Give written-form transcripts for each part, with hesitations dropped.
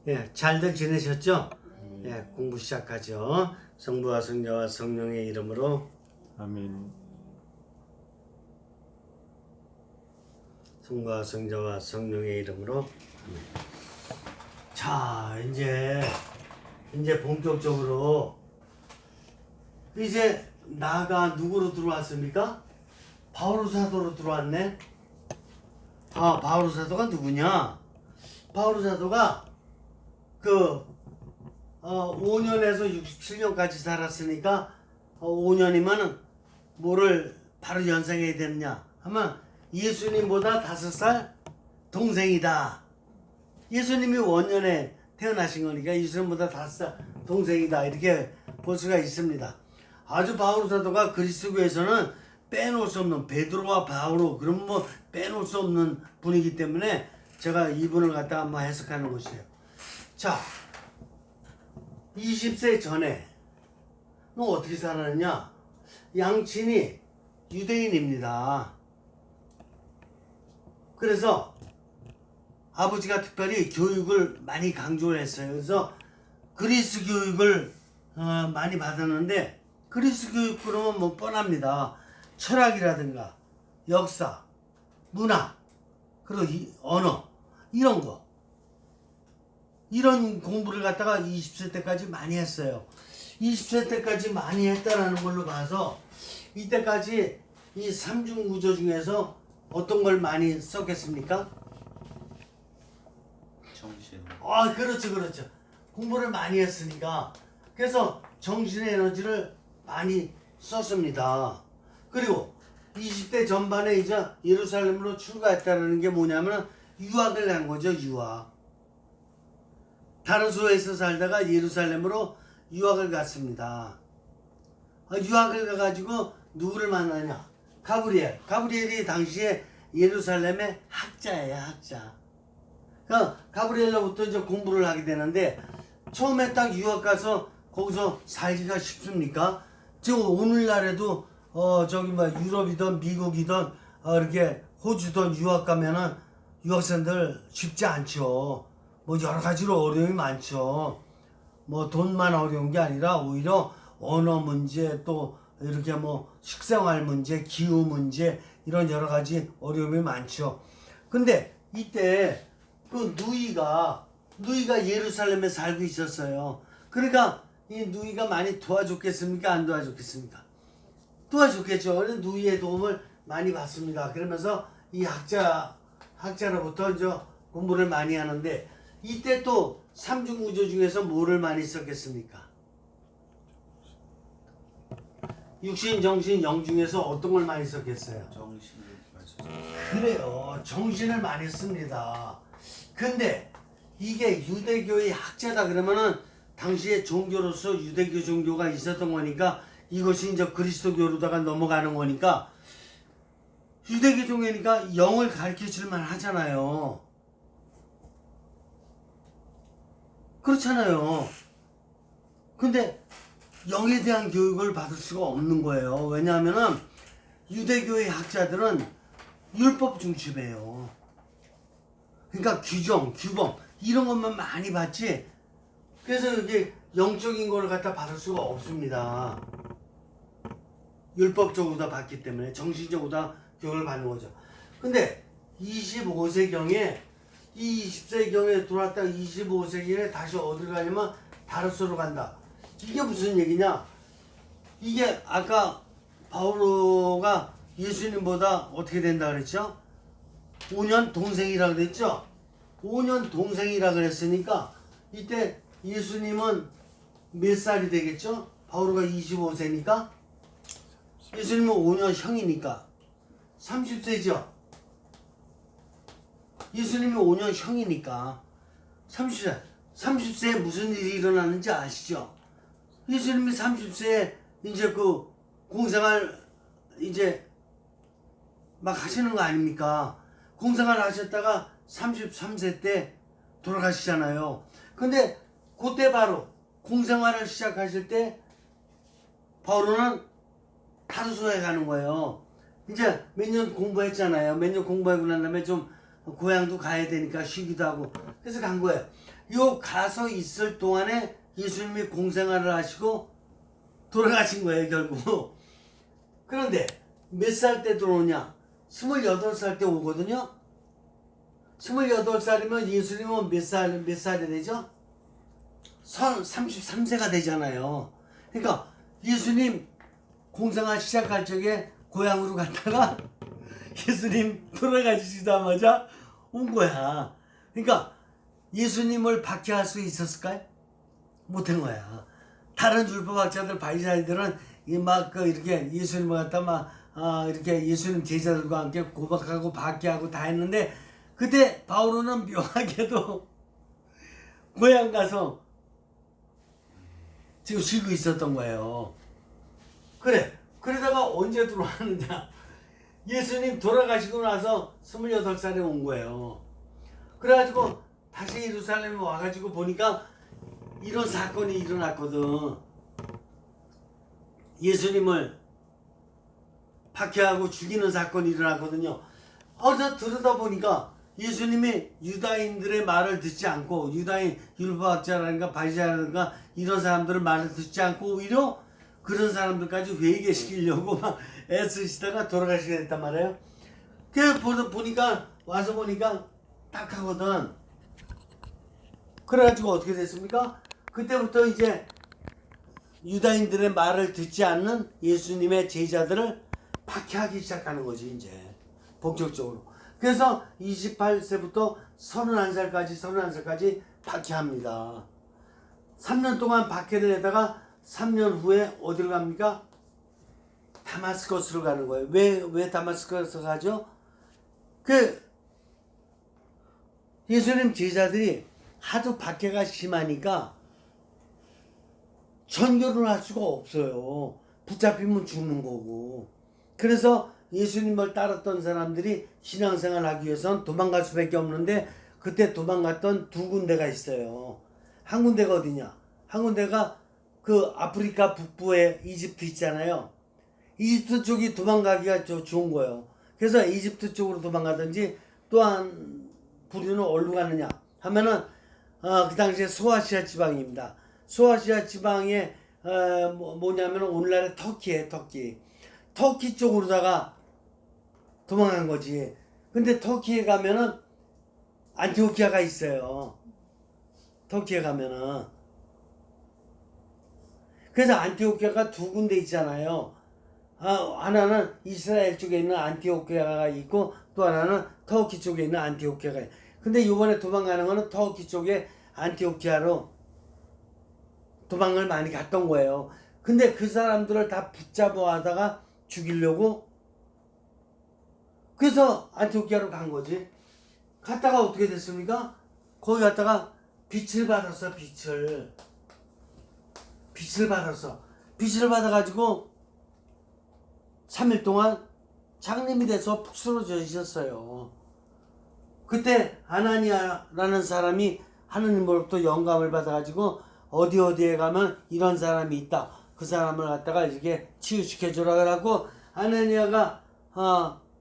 예, 잘들 지내셨죠? 예, 공부 시작하죠. 성부와 성자와 성령의 이름으로. 아멘. 성부와 성자와 성령의 이름으로. 아멘. 자, 이제 본격적으로 이제 나가 누구로 들어왔습니까? 바오로 사도로 들어왔네. 아, 바오로 사도가 누구냐? 바오로 사도가 5년에서 67년까지 살았으니까 5년이면은 뭐를 바로 연상해야 되느냐 하면 예수님보다 5살 동생이다. 예수님이 원년에 태어나신 거니까 예수님보다 5살 동생이다, 이렇게 볼 수가 있습니다. 아주 바오로 사도가 그리스도교에서는 빼놓을 수 없는, 베드로와 바오로 그런 뭐 빼놓을 수 없는 분이기 때문에 제가 이분을 갖다가 한번 해석하는 것이에요. 자, 20세 전에 너 어떻게 살았느냐? 양친이 유대인입니다. 그래서 아버지가 특별히 교육을 많이 강조를 했어요. 그래서 그리스 교육을 많이 받았는데, 그리스 교육 그러면 뭐 뻔합니다. 철학이라든가 역사, 문화, 그리고 언어, 이런 거, 이런 공부를 갖다가 20세 때까지 많이 했어요. 20세 때까지 많이 했다라는 걸로 봐서 이때까지 이 삼중구조 중에서 어떤 걸 많이 썼겠습니까? 정신. 아, 그렇죠. 공부를 많이 했으니까. 그래서 정신의 에너지를 많이 썼습니다. 그리고 20대 전반에 이제 예루살렘으로 출가했다는 게 뭐냐면 유학을 간 거죠. 유학. 다르소에서 살다가 예루살렘으로 유학을 갔습니다. 유학을 가가지고 누구를 만나냐? 가브리엘. 가브리엘이 당시에 예루살렘의 학자예요, 학자. 그러니까 가브리엘로부터 이제 공부를 하게 되는데, 처음에 딱 유학 가서 거기서 살기가 쉽습니까? 지금 오늘날에도 유럽이든 미국이든 이렇게 호주든 유학 가면은 유학생들 쉽지 않죠. 뭐 여러 가지로 어려움이 많죠. 뭐 돈만 어려운 게 아니라 오히려 언어 문제, 또 이렇게 뭐 식생활 문제, 기후 문제, 이런 여러 가지 어려움이 많죠. 근데 이때 그 누이가 예루살렘에 살고 있었어요. 그러니까 이 누이가 많이 도와줬겠습니까? 안 도와줬겠습니까? 도와줬겠죠. 그래서 누이의 도움을 많이 받습니다. 그러면서 이 학자로부터 이제 공부를 많이 하는데, 이때 또 삼중구조 중에서 뭐를 많이 썼겠습니까? 육신, 정신, 영 중에서 어떤 걸 많이 썼겠어요? 정신을 말씀. 그래요. 정신을 많이 씁니다. 근데 이게 유대교의 학자다 그러면은 당시에 종교로서 유대교 종교가 있었던 거니까 이것이 이제 그리스도교로다가 넘어가는 거니까, 유대교 종교니까 영을 가르쳐 줄만 하잖아요. 그렇잖아요. 근데 영에 대한 교육을 받을 수가 없는 거예요. 왜냐하면은 유대교의 학자들은 율법 중심이에요. 그러니까 규정, 규범 이런 것만 많이 받지, 그래서 이게 영적인 걸 갖다 받을 수가 없습니다. 율법적으로 다 받기 때문에 정신적으로 다 교육을 받는 거죠. 근데 25세경에, 이 20세경에 들어왔다가 25세기에 다시 어디로 가냐면 다르소로 간다. 이게 무슨 얘기냐? 이게 아까 바오로가 예수님보다 어떻게 된다 그랬죠? 5년 동생이라 그랬죠? 5년 동생이라 그랬으니까 이때 예수님은 몇 살이 되겠죠? 바오로가 25세니까 예수님은 5년 형이니까 30세죠? 예수님이 5년 형이니까 30세에 무슨 일이 일어나는지 아시죠? 예수님이 30세에 이제 그 공생활 이제 막 하시는 거 아닙니까? 공생활 하셨다가 33세 때 돌아가시잖아요. 근데 그때 바로 공생활을 시작하실 때 바오로는 다르소에 가는 거예요. 이제 몇 년 공부했잖아요. 몇 년 공부하고 난 다음에 좀 고향도 가야 되니까 쉬기도 하고 그래서 간 거예요. 요 가서 있을 동안에 예수님이 공생활을 하시고 돌아가신 거예요 결국. 그런데 몇 살 때 들어오냐? 28살 때 오거든요. 28살이면 예수님은 몇 살이 되죠? 33세가 되잖아요. 그러니까 예수님 공생활 시작할 적에 고향으로 갔다가 예수님 돌아가시자마자 온 거야. 그러니까 예수님을 박해할 수 있었을까요? 못한 거야. 다른 율법학자들 바리새인들은 이렇게 예수님을 갖다 이렇게 예수님 제자들과 함께 고박하고 박해하고 다 했는데 그때 바오로는 묘하게도 고향 가서 지금 쉬고 있었던 거예요. 그래. 그러다가 언제 들어왔느냐? 예수님 돌아가시고 나서 28살에 온 거예요. 그래가지고 다시 예루살렘에 와가지고 보니까 이런 사건이 일어났거든. 예수님을 박해하고 죽이는 사건이 일어났거든요. 그래서 들여다 보니까 예수님이 유다인들의 말을 듣지 않고 유다인 율법학자라든가 바리새인이라든가 이런 사람들의 말을 듣지 않고 오히려 그런 사람들까지 회개시키려고 막 애쓰시다가 돌아가시게 됐단 말이에요. 그래서 와서 보니까 딱 하거든. 그래가지고 어떻게 됐습니까? 그때부터 이제 유다인들의 말을 듣지 않는 예수님의 제자들을 박해하기 시작하는 거지 이제 본격적으로. 그래서 28세부터 31살까지 박해합니다. 3년 동안 박해를 하다가 3년 후에 어디로 갑니까? 다마스커스로 가는 거예요. 왜 다마스커스로 가죠? 예수님 제자들이 하도 박해가 심하니까 전교를 할 수가 없어요. 붙잡히면 죽는 거고. 그래서 예수님을 따랐던 사람들이 신앙생활을 하기 위해서는 도망갈 수밖에 없는데 그때 도망갔던 두 군데가 있어요. 한 군데가 어디냐? 한 군데가 그 아프리카 북부에 이집트 있잖아요. 이집트 쪽이 도망가기가 좋은 거예요. 그래서 이집트 쪽으로 도망가든지 또한 부류는 어디로 가느냐 하면은 그 당시에 소아시아 지방입니다. 소아시아 지방에 뭐냐면 오늘날의 터키 쪽으로다가 도망간 거지. 근데 터키에 가면은 안티오키아가 있어요. 터키에 가면은. 그래서 안티오키아가 두 군데 있잖아요. 하나는 이스라엘 쪽에 있는 안티오키아가 있고 또 하나는 터키 쪽에 있는 안티오키아가 있고. 근데 이번에 도망가는 거는 터키 쪽에 안티오키아로 도망을 많이 갔던 거예요. 근데 그 사람들을 다 붙잡아 하다가 죽이려고 그래서 안티오키아로 간 거지. 갔다가 어떻게 됐습니까? 거기 갔다가 빛을 받았어. 빛을 받아가지고 3일 동안 장님이 돼서 푹 쓰러져 있었어요. 그때 아나니아라는 사람이 하느님으로부터 영감을 받아가지고 어디에 가면 이런 사람이 있다. 그 사람을 갖다가 이렇게 치유시켜주라 그러고 아나니아가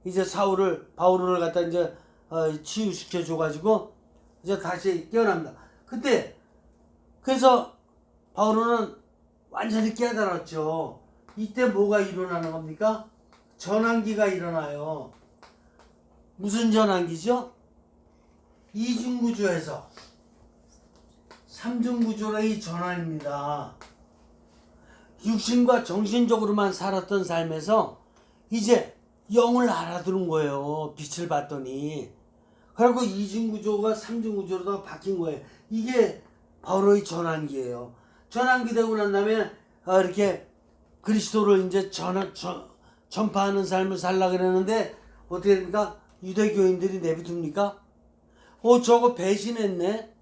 이제 바울을 갖다 이제 치유시켜줘가지고 이제 다시 깨어납니다. 그래서 바울은 완전히 깨달았죠. 이때 뭐가 일어나는 겁니까? 전환기가 일어나요. 무슨 전환기죠? 이중구조에서 삼중구조의 전환입니다. 육신과 정신적으로만 살았던 삶에서 이제 영을 알아들은 거예요. 빛을 봤더니. 그리고 이중구조가 삼중구조로 바뀐 거예요. 이게 바로의 전환기예요. 전환기 되고 난 다음에 이렇게 그리스도를 이제 전파하는 삶을 살라 그러는데 어떻게 됩니까? 유대교인들이 내비둡니까? 저거 배신했네.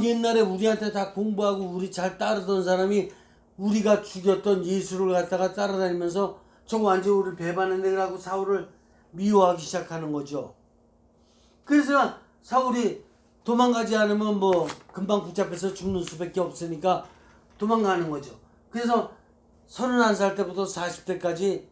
옛날에 우리한테 다 공부하고 우리 잘 따르던 사람이 우리가 죽였던 예수를 갖다가 따라다니면서 저거 완전 우리를 배반했네. 라고 사울을 미워하기 시작하는 거죠. 그래서 사울이 도망가지 않으면 뭐 금방 붙잡혀서 죽는 수밖에 없으니까 도망가는 거죠. 그래서 31살 때부터 40대까지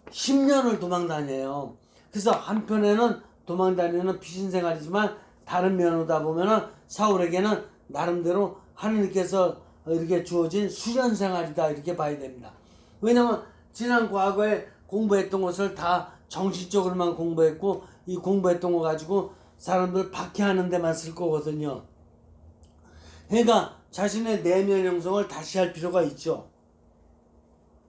10년을 도망 다녀요. 그래서 한편에는 도망다니는 피신생활이지만 다른 면으로다 보면은 사울에게는 나름대로 하느님께서 이렇게 주어진 수련생활이다 이렇게 봐야 됩니다. 왜냐면 지난 과거에 공부했던 것을 다 정신적으로만 공부했고 이 공부했던 거 가지고 사람들 박해하는 데만 쓸 거거든요. 그러니까 자신의 내면 형성을 다시 할 필요가 있죠.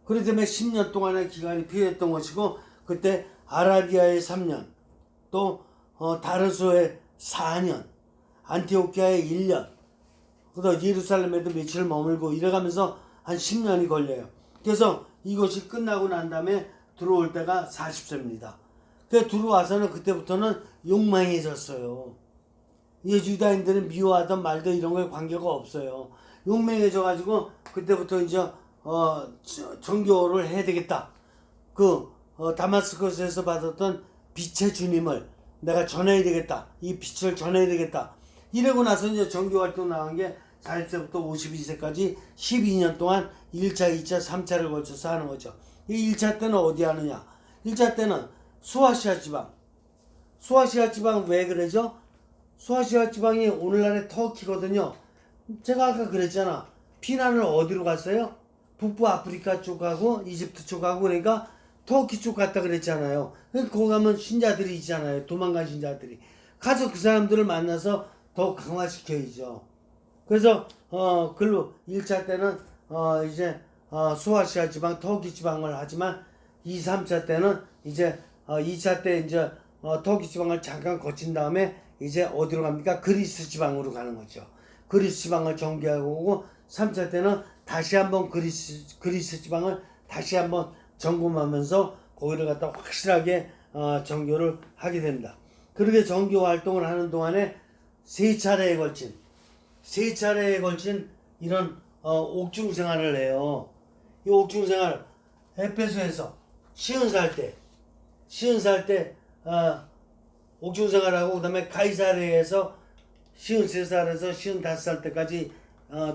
그렇기 때문에 10년 동안의 기간이 필요했던 것이고 그때 아라비아의 3년 또 다르소의 4년 안티오키아의 1년 또 예루살렘에도 며칠 머물고 이래가면서 한 10년이 걸려요. 그래서 이것이 끝나고 난 다음에 들어올 때가 40세입니다. 그래서 들어와서는 그때부터는 욕망해졌어요. 이 유다인들은 미워하던 말도 이런 거에 관계가 없어요. 용맹해져가지고 그때부터 이제 정교를 해야 되겠다. 다마스커스에서 받았던 빛의 주님을 내가 전해야 되겠다. 이 빛을 전해야 되겠다. 이러고 나서 이제 정교 활동 나간 게 40세부터 52세까지 12년 동안 1차, 2차, 3차를 걸쳐서 하는 거죠. 이 1차 때는 어디 하느냐? 1차 때는 소아시아 지방. 소아시아 지방 왜 그러죠? 소아시아 지방이 오늘날의 터키거든요. 제가 아까 그랬잖아. 피난을 어디로 갔어요? 북부 아프리카 쪽하고 이집트 쪽하고 그러니까 터키 쪽 갔다 그랬잖아요. 거기 가면 신자들이 있잖아요. 도망간 신자들이. 가서 그 사람들을 만나서 더 강화시켜야죠. 그래서 글로 1차 때는 이제 소아시아 지방, 터키 지방을 하지만 2, 3차 때는 이제 2차 때 이제 터키 지방을 잠깐 거친 다음에 이제 어디로 갑니까? 그리스 지방으로 가는 거죠. 그리스 지방을 정교하고 오고 3차 때는 다시 한번 그리스 지방을 다시 한번 점검하면서 거기를 갖다 확실하게 정교를 하게 됩니다. 그렇게 정교 활동을 하는 동안에 세 차례에 걸친 이런 옥중 생활을 해요. 이 옥중 생활 에페소에서 시은 살 때 옥중 생활하고 그다음에 가이사르에서 53살에서 55살 때까지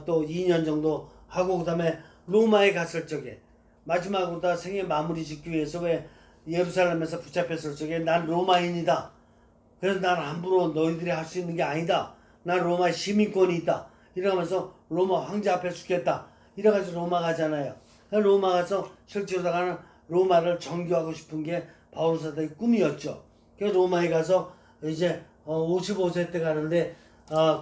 또 2년 정도 하고 그다음에 로마에 갔을 적에 마지막으로 다 생애 마무리 짓기 위해서 왜 예루살렘에서 붙잡혔을 적에 난 로마인이다. 그래서 난 함부로 너희들이 할 수 있는 게 아니다. 난 로마 시민권이 있다. 이러면서 로마 황제 앞에 죽겠다. 이래가지고 로마 가잖아요. 로마 가서 실제로다가는 로마를 정교하고 싶은 게 바울 사도의 꿈이었죠. 그래서 로마에 가서 이제 55세 때 가는데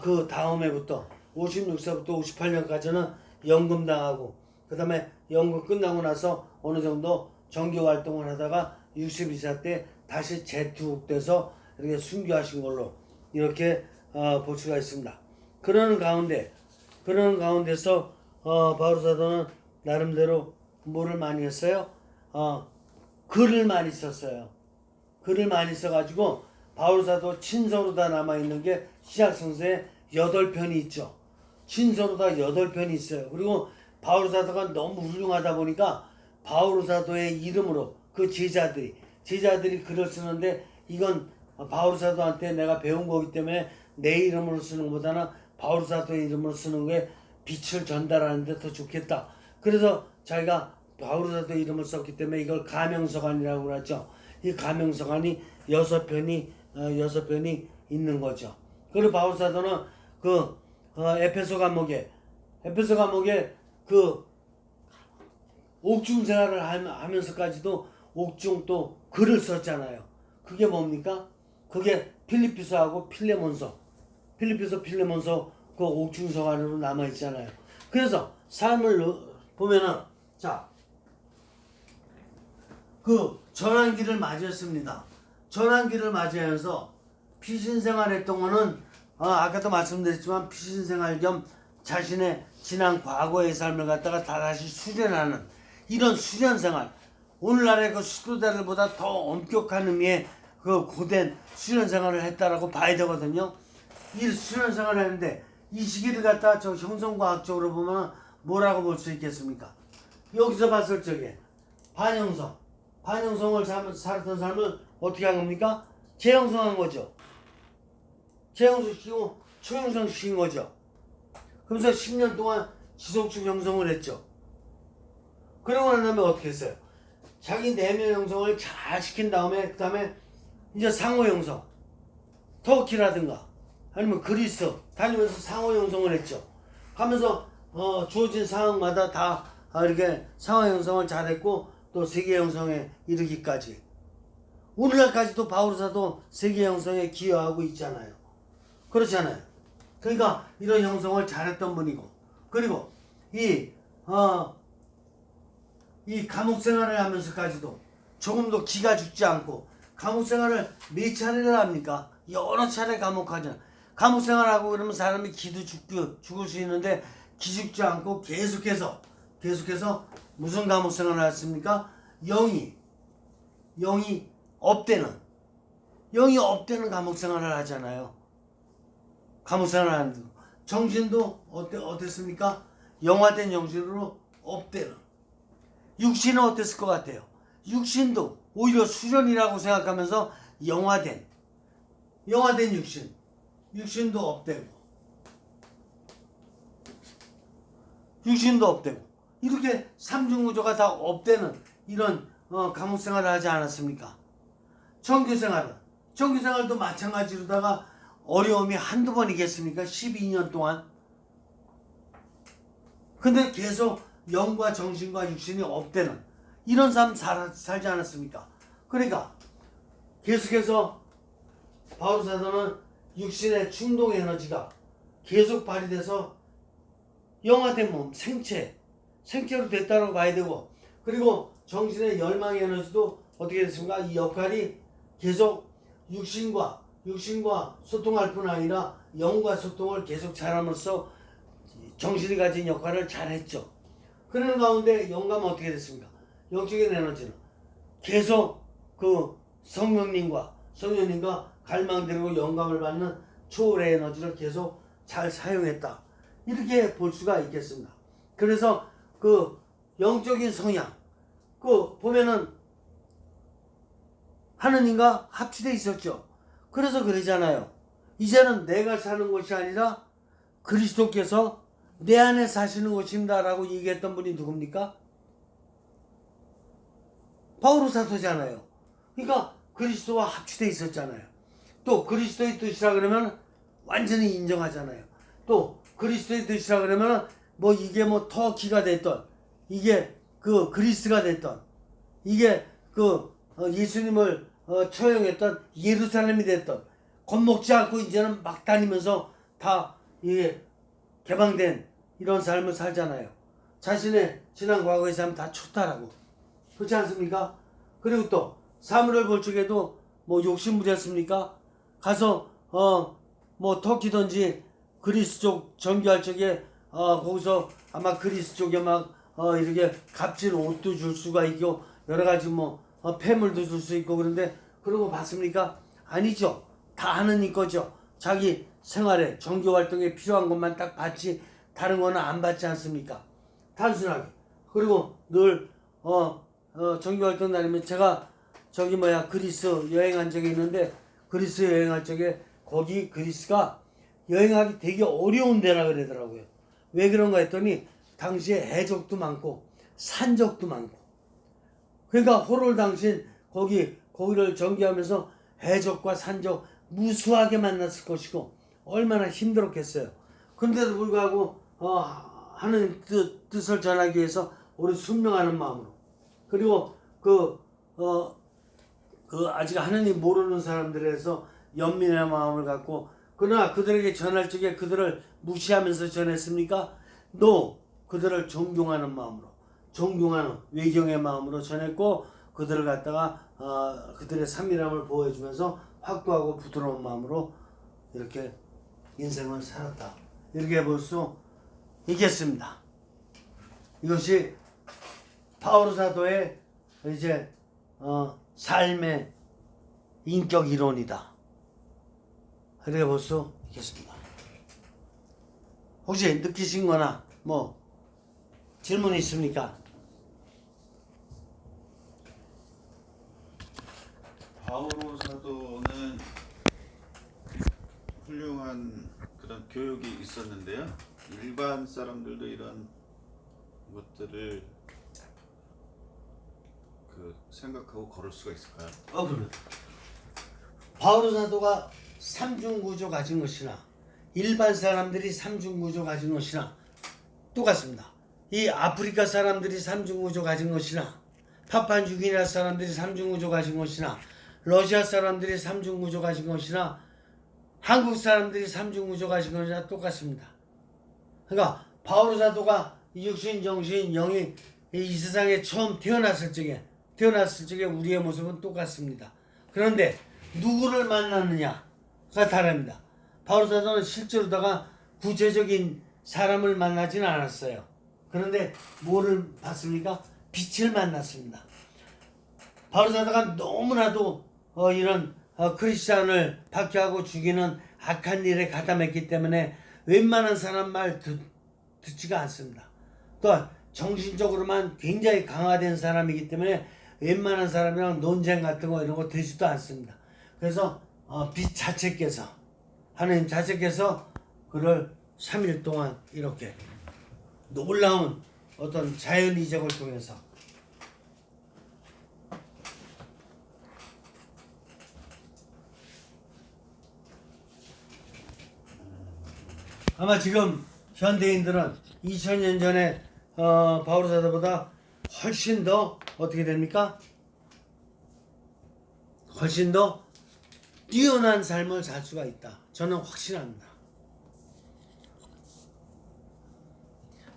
그 다음 해부터 56세부터 58년까지는 연금당하고 그 다음에 연금 끝나고 나서 어느 정도 정교 활동을 하다가 62세 때 다시 재투옥돼서 이렇게 순교하신 걸로 이렇게 볼 수가 있습니다. 그러는 가운데서 바울 사도는 나름대로 뭐를 많이 했어요? 글을 많이 썼어요. 글을 많이 써가지고 바울 사도 친서로 다 남아있는 게 시작성서에 8편이 있죠. 친서로 다 8편이 있어요. 그리고 바울 사도가 너무 훌륭하다 보니까 바울 사도의 이름으로 그 제자들이 글을 쓰는데 이건 바울 사도한테 내가 배운 거기 때문에 내 이름으로 쓰는 것보다는 바울 사도의 이름으로 쓰는 게 빛을 전달하는 데 더 좋겠다. 그래서 자기가 바울 사도 이름을 썼기 때문에 이걸 가명서관이라고 그러죠. 이 가명서관이 6편이 있는 거죠. 그리고 바울 사도는 에페소 감옥에 그 옥중 생활을 하면서까지도 옥중 또 글을 썼잖아요. 그게 뭡니까? 그게 필리피서하고 필레몬서 그 옥중서관으로 남아 있잖아요. 그래서 삶을 보면은 그 전환기를 맞이했습니다. 전환기를 맞이하면서 피신생활했던 거는 아까도 말씀드렸지만 피신생활 겸 자신의 지난 과거의 삶을 갖다가 다시 수련하는 이런 수련생활, 오늘날의 그 수도자들보다 더 엄격한 의미의 그 고된 수련생활을 했다라고 봐야 되거든요. 이 수련생활을 했는데 이 시기를 갖다 저 형성과학적으로 보면 뭐라고 볼 수 있겠습니까? 여기서 봤을 적에 반형성을 살았던 삶을 어떻게 한 겁니까? 재형성한 거죠. 재형성시키고 초형성시킨 거죠. 그러면서 10년 동안 지속적 형성을 했죠. 그러고 난 다음에 어떻게 했어요? 자기 내면 형성을 잘 시킨 다음에 그 다음에 이제 상호 형성, 터키라든가 아니면 그리스 다니면서 상호 형성을 했죠. 하면서 주어진 상황마다 다 이렇게 상호 형성을 잘했고 또 세계 형성에 이르기까지 오늘날까지도 바울 사도 세계 형성에 기여하고 있잖아요. 그렇잖아요. 그러니까 이런 형성을 잘했던 분이고 그리고 이 감옥 생활을 하면서까지도 조금도 기가 죽지 않고 감옥 생활을 몇 차례를 합니까? 여러 차례 감옥 가잖아. 감옥 생활하고 그러면 사람이 기도 죽을 수 있는데 기죽지 않고 계속해서 무슨 감옥 생활을 했습니까? 영이 업되는 감옥 생활을 하잖아요. 감옥 생활을 하는 정신도 어땠습니까? 영화된 정신으로 업되는. 육신은 어땠을 것 같아요? 육신도 오히려 수련이라고 생각하면서 영화된 육신도 업되고 이렇게 삼중구조가 다 업되는 이런 감옥 생활을 하지 않았습니까? 정규생활도 마찬가지로다가 어려움이 한두 번이겠습니까? 12년 동안. 근데 계속 영과 정신과 육신이 업되는 이런 삶 살지 않았습니까? 그러니까 계속해서 바울 사도는 육신의 충동 에너지가 계속 발휘돼서 영화된 몸, 생체로 됐다고 봐야 되고 그리고 정신의 열망의 에너지도 어떻게 됐습니까? 이 역할이 계속 육신과 소통할 뿐 아니라 영과 소통을 계속 잘함으로써 정신이 가진 역할을 잘했죠. 그런 가운데 영감은 어떻게 됐습니까? 영적인 에너지는 계속 그 성령님과 갈망되고 영감을 받는 초월의 에너지를 계속 잘 사용했다. 이렇게 볼 수가 있겠습니다. 그래서 그 영적인 성향, 그 보면은 하느님과 합치되어 있었죠. 그래서 그러잖아요. 이제는 내가 사는 것이 아니라 그리스도께서 내 안에 사시는 것입니다라고 얘기했던 분이 누굽니까? 바울 사도잖아요. 그러니까 그리스도와 합치되어 있었잖아요. 또 그리스도의 뜻이라 그러면 완전히 인정하잖아요. 또 그리스도의 뜻이라 그러면 뭐 이게 뭐 터키가 됐던 이게 그 그리스가 됐던 이게 그 예수님을 처형했던 예루살렘이 됐던 겁먹지 않고 이제는 막 다니면서 다 이게 개방된 이런 삶을 살잖아요. 자신의 지난 과거의 삶 다 쳤다라고. 그렇지 않습니까? 그리고 또 사무엘 볼 적에도 뭐 욕심부렸습니까? 가서 뭐 터키든지 그리스 쪽 전교할 적에 거기서 아마 그리스 쪽에 막 이렇게 값진 옷도 줄 수가 있고 여러 가지 뭐 폐물도 줄 수 있고 그런데 그런 거 봤습니까? 아니죠. 다 하느님 거죠. 자기 생활에 정교 활동에 필요한 것만 딱 받지 다른 거는 안 받지 않습니까? 단순하게. 그리고 늘 정교 활동 다니면 제가 그리스 여행한 적이 있는데 그리스 여행할 적에 거기 그리스가 여행하기 되게 어려운 데라 그러더라고요. 왜 그런가 했더니 당시에 해적도 많고 산적도 많고 그러니까 호롤당신 거기를 전개하면서 해적과 산적 무수하게 만났을 것이고 얼마나 힘들었겠어요. 그런데도 불구하고 하는 뜻을 전하기 위해서 우리 순명하는 마음으로 그리고 아직 하느님 모르는 사람들에서 연민의 마음을 갖고 그러나 그들에게 전할 적에 그들을 무시하면서 전했습니까? 그들을 존경하는 마음으로 존경하는 외경의 마음으로 전했고 그들을 갖다가 그들의 삼일함을 보여주면서 확고하고 부드러운 마음으로 이렇게 인생을 살았다. 이렇게 볼 수 있겠습니다. 이것이 바울 사도의 이제 삶의 인격 이론이다. 이렇게 볼 수 있겠습니다. 혹시 느끼신 거나 뭐 질문 있습니까? 바오로 사도는 훌륭한 그런 교육이 있었는데요. 일반 사람들도 이런 것들을 생각하고 걸을 수가 있을까요? 그래요. 바오로 사도가 삼중구조 가진 것이나 일반 사람들이 삼중구조 가진 것이나 똑같습니다. 이 아프리카 사람들이 삼중구조 가진 것이나 파푸아뉴기니아 사람들이 삼중구조 가진 것이나 러시아 사람들이 삼중구조 가진 것이나 한국 사람들이 삼중구조 가진 것이나 똑같습니다. 그러니까 바오로 사도가 육신, 정신, 영이 이 세상에 처음 태어났을 적에 우리의 모습은 똑같습니다. 그런데 누구를 만났느냐가 다릅니다. 바오로 사도는 실제로다가 구체적인 사람을 만나지는 않았어요. 그런데 뭐를 봤습니까? 빛을 만났습니다. 바오로 사도가 너무나도 이런 크리스찬을 박해하고 죽이는 악한 일에 가담했기 때문에 웬만한 사람 말 듣지가 않습니다. 또한 정신적으로만 굉장히 강화된 사람이기 때문에 웬만한 사람이랑 논쟁 같은 거 이런 거 되지도 않습니다. 그래서 빛 자체께서 하나님 자체께서 그를 3일 동안 이렇게 놀라운 어떤 자연 이적을 통해서 아마 지금 현대인들은 2000년 전에 바오로 사도보다 훨씬 더 어떻게 됩니까? 훨씬 더 뛰어난 삶을 살 수가 있다. 저는 확신합니다.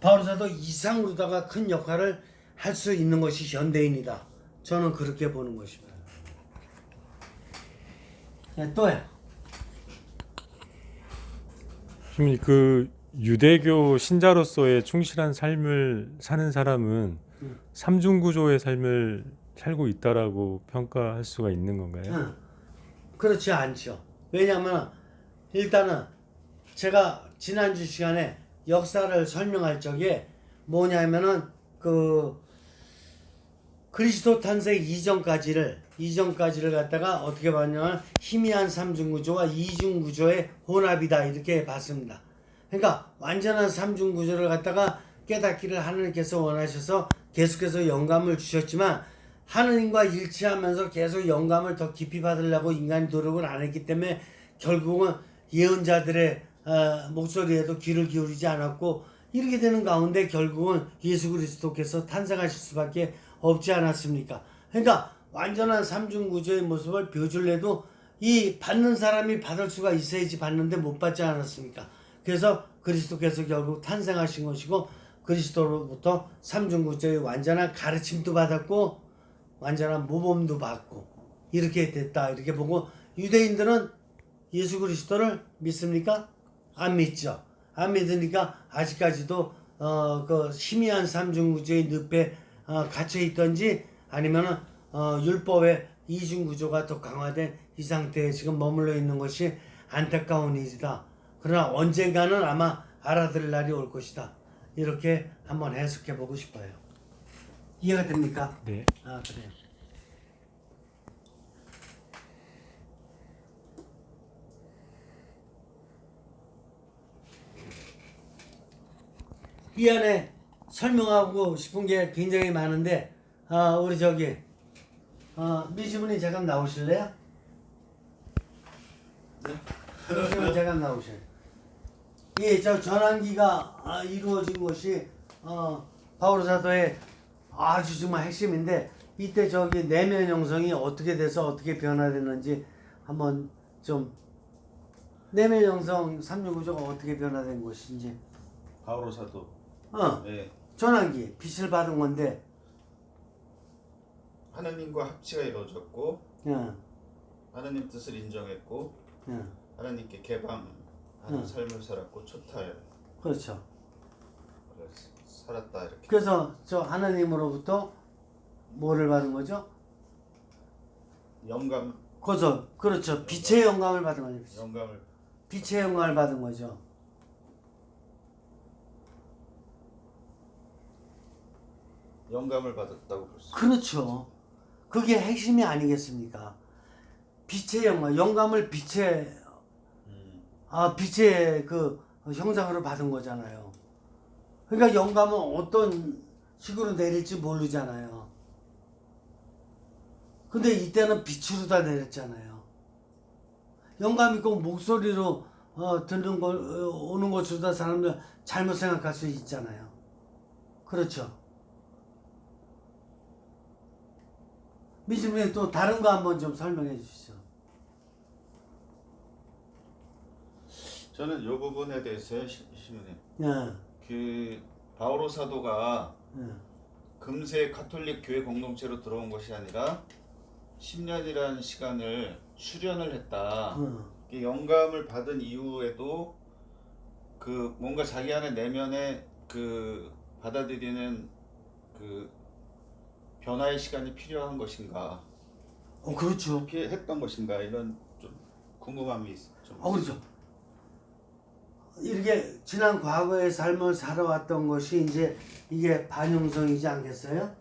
바오로 사도 이상으로다가 큰 역할을 할 수 있는 것이 현대인이다. 저는 그렇게 보는 것입니다. 네, 또요. 지금 그 유대교 신자로서의 충실한 삶을 사는 사람은 삼중구조의 삶을 살고 있다라고 평가할 수가 있는 건가요? 그렇지 않죠. 왜냐하면 일단은 제가 지난주 시간에 역사를 설명할 적에 뭐냐면은 그 그리스도 탄생 이전까지를 갖다가 어떻게 봤냐면 희미한 삼중구조와 이중구조의 혼합이다 이렇게 봤습니다. 그러니까 완전한 삼중구조를 갖다가 깨닫기를 하나님께서 원하셔서 계속해서 영감을 주셨지만 하느님과 일치하면서 계속 영감을 더 깊이 받으려고 인간이 노력을 안 했기 때문에 결국은 예언자들의 목소리에도 귀를 기울이지 않았고 이렇게 되는 가운데 결국은 예수 그리스도께서 탄생하실 수밖에 없지 않았습니까? 그러니까 완전한 삼중구조의 모습을 벼줄래도 이 받는 사람이 받을 수가 있어야지 받는데 못 받지 않았습니까? 그래서 그리스도께서 결국 탄생하신 것이고 그리스도로부터 삼중구조의 완전한 가르침도 받았고 완전한 모범도 받고 이렇게 됐다 이렇게 보고 유대인들은 예수 그리스도를 믿습니까? 안 믿죠. 안 믿으니까 아직까지도 그 희미한 삼중구조의 늪에 갇혀 있던지 아니면은 율법의 이중구조가 더 강화된 이 상태에 지금 머물러 있는 것이 안타까운 일이다. 그러나 언젠가는 아마 알아들을 날이 올 것이다. 이렇게 한번 해석해 보고 싶어요. 이해가 됩니까? 네. 아, 그래요. 이 안에 설명하고 싶은 게 굉장히 많은데 우리 저기 미지분이 잠깐 나오실래요? 네. 미지분 잠깐 나오세요. 예, 저 전환기가 이루어진 것이 바오로 사도의 아주 정말 핵심인데 이때 저기 내면 형성이 어떻게 돼서 어떻게 변화됐는지 한번 좀 내면 형성 삼중구조가 어떻게 변화된 것인지 바오로 사도. 네. 전환기 빛을 받은 건데 하나님과 합치가 이루어졌고 예, 하나님 뜻을 인정했고 예, 하나님께 개방하는 삶을 살았고 초탈 그렇죠. 살았다 이렇게. 그래서 저 하나님으로부터 뭐를 받은 거죠? 영감. 그렇죠. 빛의 영감을 받은 거죠. 영감을. 빛의 영감을 받은 거죠. 영감을 받았다고 볼 수. 그렇죠. 그게 핵심이 아니겠습니까? 빛의 영감을 빛의 그 형상으로 받은 거잖아요. 그러니까 영감은 어떤 식으로 내릴지 모르잖아요. 근데 이때는 빛으로 다 내렸잖아요. 영감 있고 목소리로 듣는 거 오는 것보다 사람들 잘못 생각할 수 있잖아요. 그렇죠. 미주님 또 다른 거 한번 좀 설명해 주시죠. 저는 이 부분에 대해서요, 시모님. 예. 그 바오로 사도가 예. 금세 가톨릭 교회 공동체로 들어온 것이 아니라 10년이라는 시간을 수련을 했다. 이 영감을 받은 이후에도 그 뭔가 자기 안에 내면에 그 받아들이는 그 변화의 시간이 필요한 것인가, 그렇죠. 그렇게 했던 것인가, 이런 좀 궁금함이 좀. 그렇죠. 이렇게 지난 과거의 삶을 살아왔던 것이 이제 이게 반영성이지 않겠어요?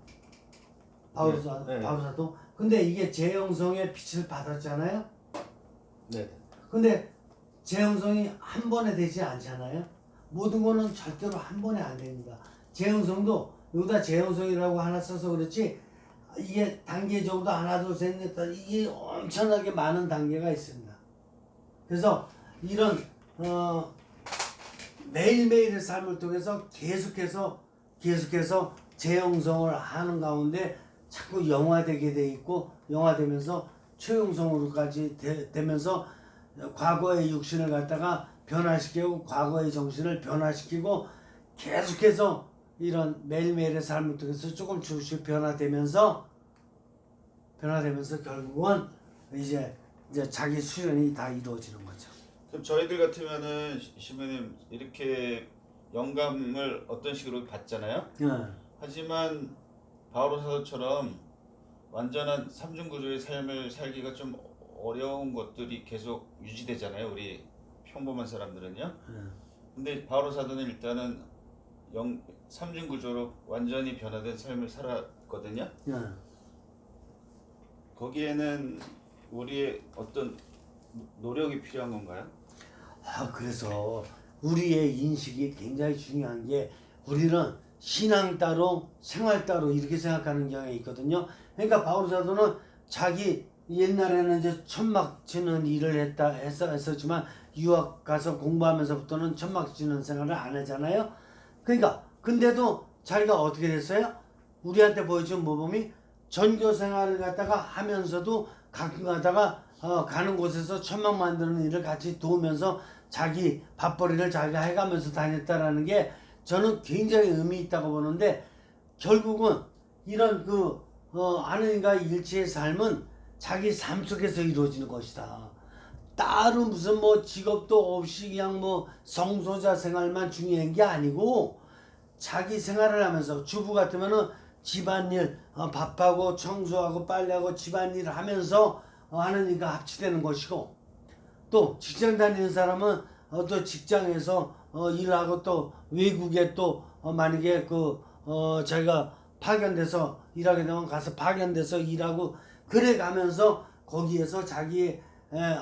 바울사, 네. 바울사도. 근데 이게 재형성의 빛을 받았잖아요. 네. 근데 재형성이 한 번에 되지 않잖아요. 모든 거는 절대로 한 번에 안 됩니다. 재형성도 여기다 재형성이라고 하나 써서 그렇지 이게 단계적으로 하나 둘 셋 넷 이게 엄청나게 많은 단계가 있습니다. 그래서 이런 매일매일의 삶을 통해서 계속해서 재형성을 하는 가운데 자꾸 영화되게 돼 있고 영화되면서 초형성으로까지 되면서 과거의 육신을 갖다가 변화시키고 과거의 정신을 변화시키고 계속해서 이런 매일매일의 삶을 통해서 조금씩 변화되면서 결국은 이제 자기 수련이 다 이루어지는 거죠. 그럼 저희들 같으면은 시모님 이렇게 영감을 어떤 식으로 받잖아요. 예. 하지만 바오로 사도처럼 완전한 삼중구조의 삶을 살기가 좀 어려운 것들이 계속 유지되잖아요. 우리 평범한 사람들은요. 예. 근데 바오로 사도는 일단은 삼중구조로 완전히 변화된 삶을 살았거든요. 예. 거기에는 우리의 어떤 노력이 필요한 건가요? 그래서 우리의 인식이 굉장히 중요한 게 우리는 신앙 따로 생활 따로 이렇게 생각하는 경향이 있거든요. 그러니까 바울 사도는 자기 옛날에는 이제 천막 치는 일을 했었지만 유학 가서 공부하면서부터는 천막 치는 생활을 안 하잖아요. 그러니까 근데도 자기가 어떻게 됐어요? 우리한테 보여준 모범이 전교 생활을 갖다가 하면서도 가끔 가다가 가는 곳에서 천막 만드는 일을 같이 도우면서 자기 밥벌이를 자기가 해가면서 다녔다라는 게 저는 굉장히 의미 있다고 보는데 결국은 이런 하느님과 일치의 삶은 자기 삶 속에서 이루어지는 것이다. 따로 무슨 직업도 없이 그냥 성소자 생활만 중요한 게 아니고 자기 생활을 하면서 주부 같으면은 집안일 밥하고 청소하고 빨래하고 집안일을 하면서 하느님과 합치되는 것이고 또 직장 다니는 사람은 또 직장에서 일하고 또 외국에 또 만약에 자기가 파견돼서 일하게 되면 가서 파견돼서 일하고 그래 가면서 거기에서 자기의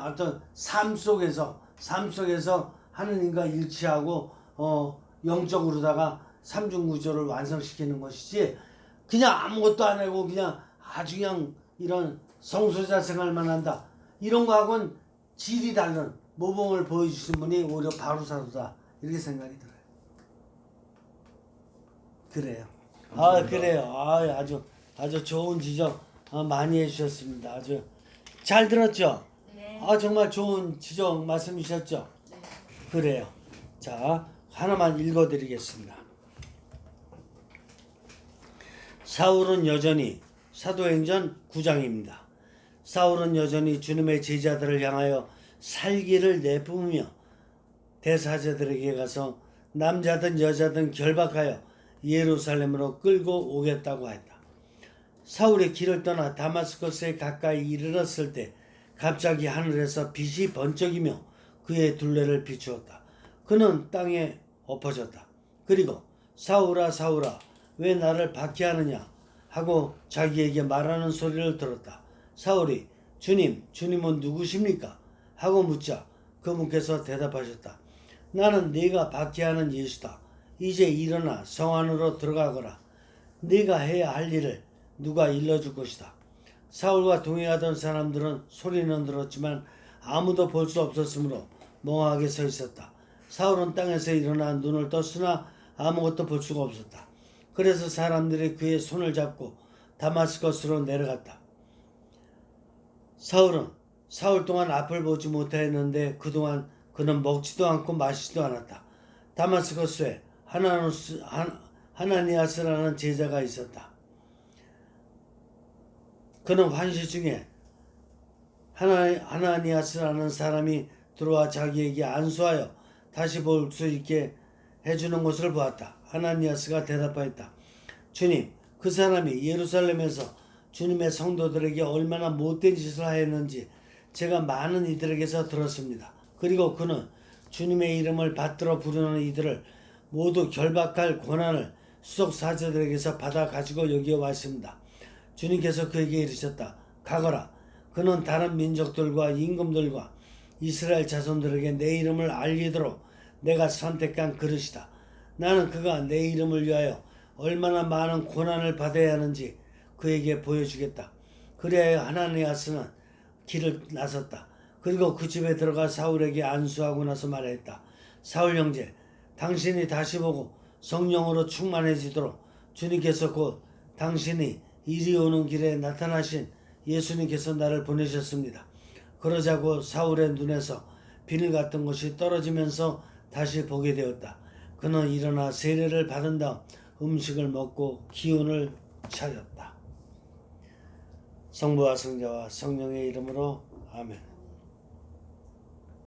어떤 삶 속에서 하느님과 일치하고 영적으로다가 삼중구조를 완성시키는 것이지 그냥 아무것도 안 하고 그냥 아주 그냥 이런 성소자 생활만 한다 이런 거하고는 질이 다른 모범을 보여주신 분이 오히려 바로 사도다 이렇게 생각이 들어요. 그래요. 그래요. 아주 좋은 지적 많이 해주셨습니다. 아주 잘 들었죠? 네. 정말 좋은 지적 말씀 주셨죠? 네. 그래요. 자, 하나만 읽어드리겠습니다. 사울은 여전히 사도행전 9장입니다. 사울은 여전히 주님의 제자들을 향하여 살기를 내뿜으며 대사제들에게 가서 남자든 여자든 결박하여 예루살렘으로 끌고 오겠다고 했다. 사울이 길을 떠나 다마스커스에 가까이 이르렀을 때 갑자기 하늘에서 빛이 번쩍이며 그의 둘레를 비추었다. 그는 땅에 엎어졌다. 그리고 사울아 사울아 왜 나를 박해하느냐 하고 자기에게 말하는 소리를 들었다. 사울이 주님은 누구십니까? 하고 묻자 그분께서 대답하셨다. 나는 네가 박해하는 예수다. 이제 일어나 성 안으로 들어가거라. 네가 해야 할 일을 누가 일러줄 것이다. 사울과 동행하던 사람들은 소리는 들었지만 아무도 볼 수 없었으므로 멍하게 서 있었다. 사울은 땅에서 일어나 눈을 떴으나 아무것도 볼 수가 없었다. 그래서 사람들이 그의 손을 잡고 다마스커스로 내려갔다. 사울은 사흘 동안 앞을 보지 못하였는데 그동안 그는 먹지도 않고 마시지도 않았다. 다마스커스에 하나니아스라는 제자가 있었다. 그는 환시 중에 하나니아스라는 사람이 들어와 자기에게 안수하여 다시 볼 수 있게 해주는 것을 보았다. 하나니아스가 대답하였다. 주님, 그 사람이 예루살렘에서 주님의 성도들에게 얼마나 못된 짓을 하였는지 제가 많은 이들에게서 들었습니다. 그리고 그는 주님의 이름을 받들어 부르는 이들을 모두 결박할 권한을 수석 사제들에게서 받아 가지고 여기에 왔습니다. 주님께서 그에게 이르셨다. 가거라. 그는 다른 민족들과 임금들과 이스라엘 자손들에게 내 이름을 알리도록 내가 선택한 그릇이다. 나는 그가 내 이름을 위하여 얼마나 많은 고난을 받아야 하는지 그에게 보여주겠다. 그래야 하나니아스는 길을 나섰다. 그리고 그 집에 들어가 사울에게 안수하고 나서 말했다. 사울 형제, 당신이 다시 보고 성령으로 충만해지도록 주님께서 곧 당신이 이리 오는 길에 나타나신 예수님께서 나를 보내셨습니다. 그러자고 사울의 눈에서 비늘 같은 것이 떨어지면서 다시 보게 되었다. 그는 일어나 세례를 받은 다음 음식을 먹고 기운을 차렸다. 성부와 성자와 성령의 이름으로 아멘.